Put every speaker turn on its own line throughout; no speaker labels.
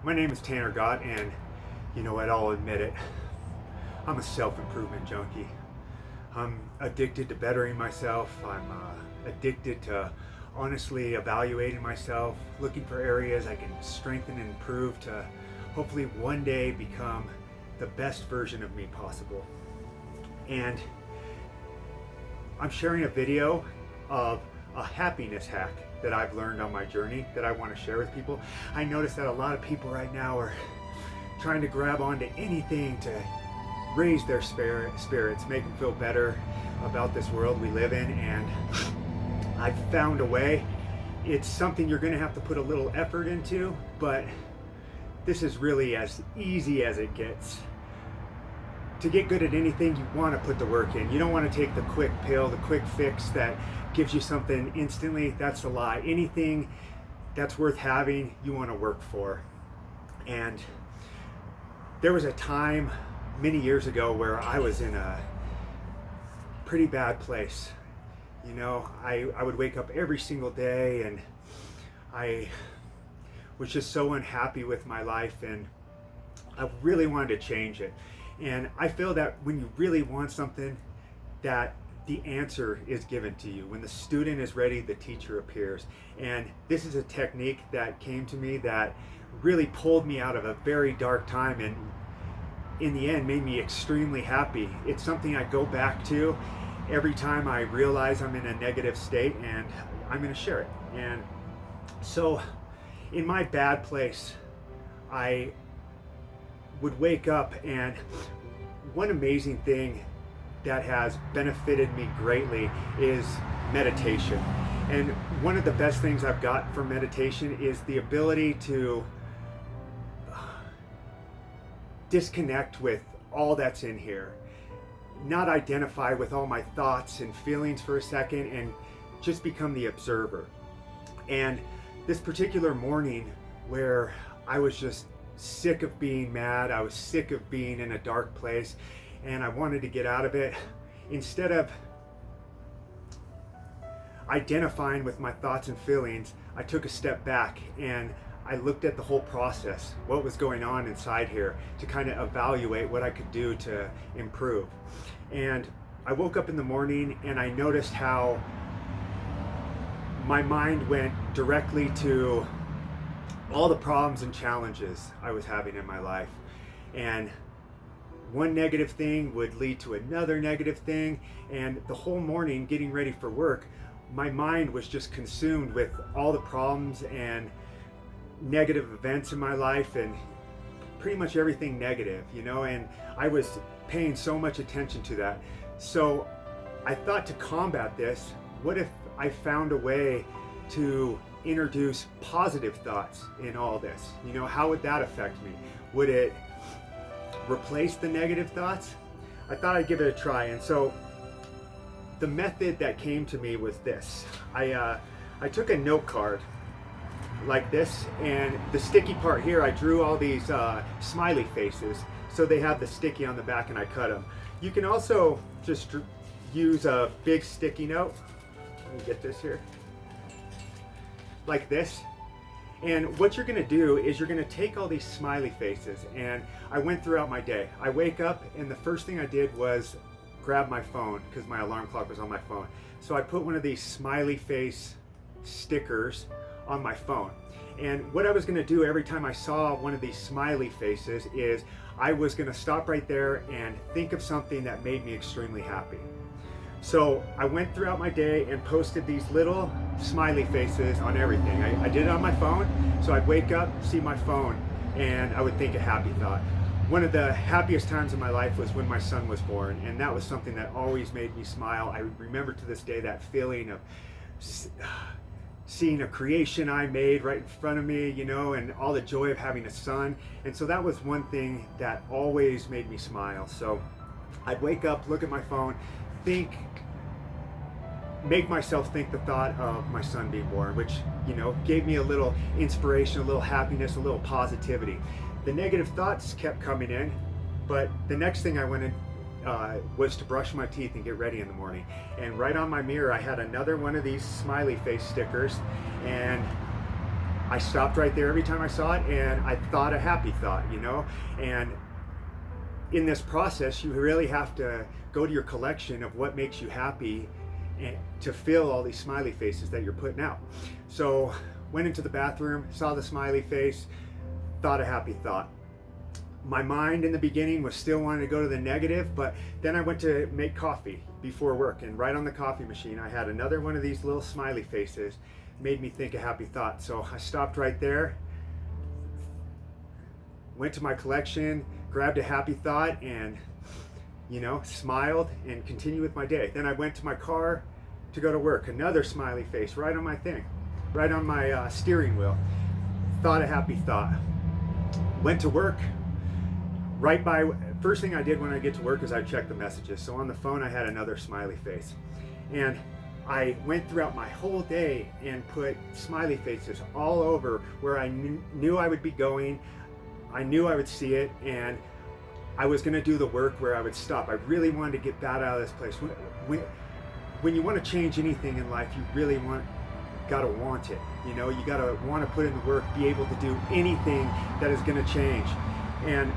My name is Tanner Gott, and you know what, I'll admit it. I'm a self-improvement junkie. I'm addicted to bettering myself. I'm addicted to honestly evaluating myself, looking for areas I can strengthen and improve to hopefully one day become the best version of me possible. And I'm sharing a video of a happiness hack that I've learned on my journey that I want to share with people. I notice that a lot of people right now are trying to grab onto anything to raise their spirits, make them feel better about this world we live in, and I've found a way. It's something you're going to have to put a little effort into, but this is really as easy as it gets. To get good at anything, you want to put the work in. You don't want to take the quick pill, the quick fix that gives you something instantly. That's a lie. Anything that's worth having, you want to work for. And there was a time many years ago where I was in a pretty bad place. You know, I would wake up every single day and I was just so unhappy with my life, and I really wanted to change it. And I feel that when you really want something, that the answer is given to you. When the student is ready, the teacher appears. And this is a technique that came to me that really pulled me out of a very dark time, and in the end made me extremely happy. It's something I go back to every time I realize I'm in a negative state, and I'm going to share it. And so in my bad place, I would wake up, and one amazing thing that has benefited me greatly is meditation. And one of the best things I've got from meditation is the ability to disconnect with all that's in here, not identify with all my thoughts and feelings for a second, and just become the observer. And this particular morning where I was just sick of being mad, I was sick of being in a dark place, and I wanted to get out of it, instead of identifying with my thoughts and feelings, I took a step back and I looked at the whole process, what was going on inside here, to kind of evaluate what I could do to improve. And I woke up in the morning and I noticed how my mind went directly to all the problems and challenges I was having in my life. And one negative thing would lead to another negative thing, and the whole morning getting ready for work, my mind was just consumed with all the problems and negative events in my life, and pretty much everything negative, you know, and I was paying so much attention to that. So I thought, to combat this, what if I found a way to introduce positive thoughts in all this? You know, how would that affect me? Would it replace the negative thoughts? I thought I'd give it a try. And so the method that came to me was this. I took a note card like this, and the sticky part here, I drew all these smiley faces, so they have the sticky on the back, and I cut them. You can also just use a big sticky note. Let me get this here, like this. And what you're gonna do is you're gonna take all these smiley faces, and I went throughout my day. I wake up, and the first thing I did was grab my phone, because my alarm clock was on my phone. So I put one of these smiley face stickers on my phone. And what I was gonna do every time I saw one of these smiley faces is I was gonna stop right there and think of something that made me extremely happy. So I went throughout my day and posted these little smiley faces on everything. I did it on my phone, so I'd wake up, see my phone, and I would think a happy thought. One of the happiest times in my life was when my son was born, and that was something that always made me smile. I remember to this day that feeling of seeing a creation I made right in front of me, you know, and all the joy of having a son. And so that was one thing that always made me smile. So I'd wake up, look at my phone, make myself think the thought of my son being born, which, you know, gave me a little inspiration, a little happiness, a little positivity. The negative thoughts kept coming in, but the next thing I went in was to brush my teeth and get ready in the morning. And right on my mirror, I had another one of these smiley face stickers, and I stopped right there every time I saw it, and I thought a happy thought, you know. And in this process, you really have to go to your collection of what makes you happy and to fill all these smiley faces that you're putting out. So went into the bathroom, saw the smiley face, thought a happy thought. My mind in the beginning was still wanting to go to the negative, but then I went to make coffee before work, and right on the coffee machine I had another one of these little smiley faces. Made me think a happy thought. So I stopped right there, went to my collection, grabbed a happy thought, and smiled and continued with my day. Then I went to my car to go to work, another smiley face right on my thing, right on my steering wheel. Thought a happy thought. Went to work. First thing I did when I get to work is I checked the messages. So on the phone I had another smiley face. And I went throughout my whole day and put smiley faces all over where I knew I would be going. I knew I would see it, and I was going to do the work where I would stop. I really wanted to get that out of this place. When you want to change anything in life, you really gotta want it. You gotta want to put in the work, be able to do anything that is going to change. And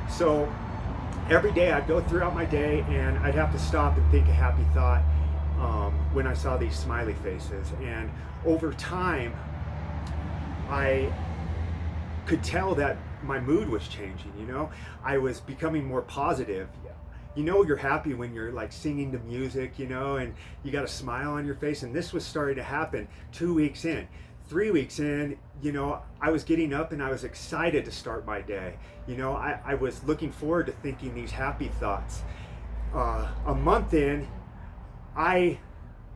so every day I'd go throughout my day and I'd have to stop and think a happy thought when I saw these smiley faces. And over time, I could tell that my mood was changing. I was becoming more positive. You're happy when you're like singing to music, and you got a smile on your face. And this was starting to happen 2 weeks in. 3 weeks in, I was getting up and I was excited to start my day. I was looking forward to thinking these happy thoughts. A month in, I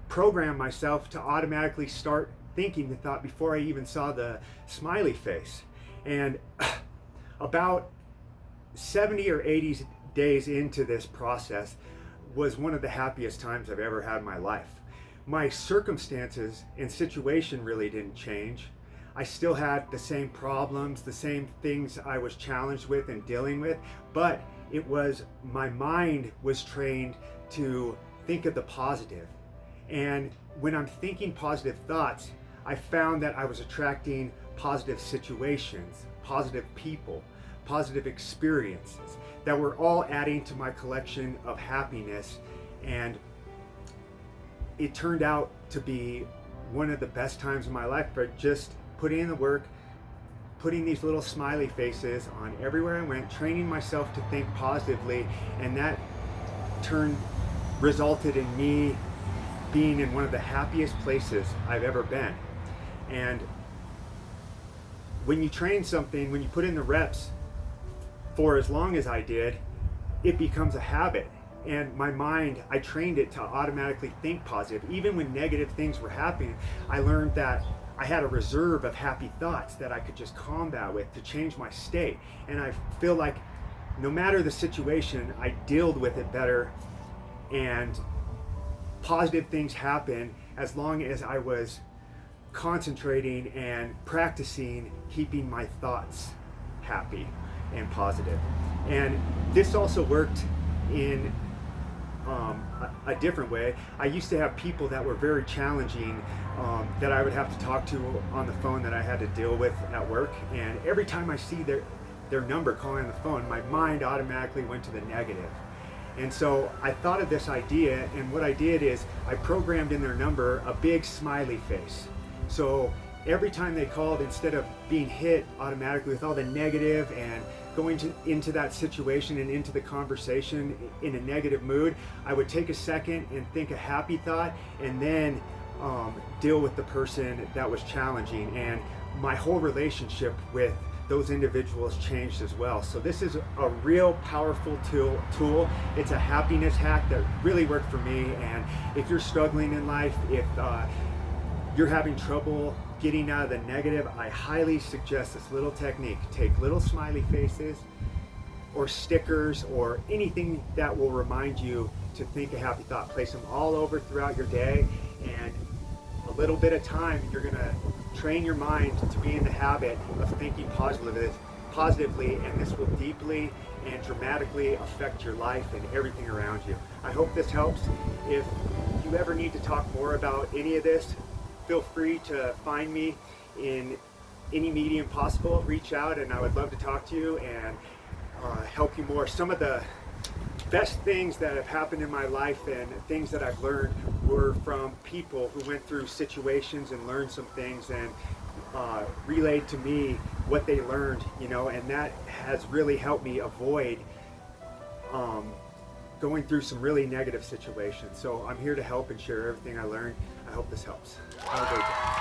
programmed myself to automatically start thinking the thought before I even saw the smiley face. And about 70 or 80 days into this process was one of the happiest times I've ever had in my life. My circumstances and situation really didn't change. I still had the same problems, the same things I was challenged with and dealing with, but it was my mind was trained to think of the positive. And when I'm thinking positive thoughts, I found that I was attracting positive situations, positive people, positive experiences that were all adding to my collection of happiness. And it turned out to be one of the best times of my life for just putting in the work, putting these little smiley faces on everywhere I went, training myself to think positively, and that resulted in me being in one of the happiest places I've ever been. And when you train something, when you put in the reps for as long as I did, it becomes a habit. And my mind, I trained it to automatically think positive. Even when negative things were happening, I learned that I had a reserve of happy thoughts that I could just combat with to change my state. And I feel like no matter the situation, I dealt with it better, and positive things happen as long as I was concentrating and practicing keeping my thoughts happy and positive. And this also worked in a different way. I used to have people that were very challenging that I would have to talk to on the phone, that I had to deal with at work. And every time I see their number calling on the phone, my mind automatically went to the negative. And so I thought of this idea, and what I did is I programmed in their number a big smiley face. So every time they called, instead of being hit automatically with all the negative and going into that situation and into the conversation in a negative mood, I would take a second and think a happy thought, and then deal with the person that was challenging. And my whole relationship with those individuals changed as well. So this is a real powerful tool. It's a happiness hack that really worked for me. And if you're struggling in life, if you're having trouble getting out of the negative, I highly suggest this little technique. Take little smiley faces or stickers or anything that will remind you to think a happy thought. Place them all over throughout your day, and a little bit of time, you're gonna train your mind to be in the habit of thinking positively, and this will deeply and dramatically affect your life and everything around you. I hope this helps. If you ever need to talk more about any of this, feel free to find me in any medium possible, reach out, and I would love to talk to you and help you more. Some of the best things that have happened in my life and things that I've learned were from people who went through situations and learned some things and relayed to me what they learned, you know, and that has really helped me avoid going through some really negative situations. So I'm here to help and share everything I learned. I hope this helps. Have a great day.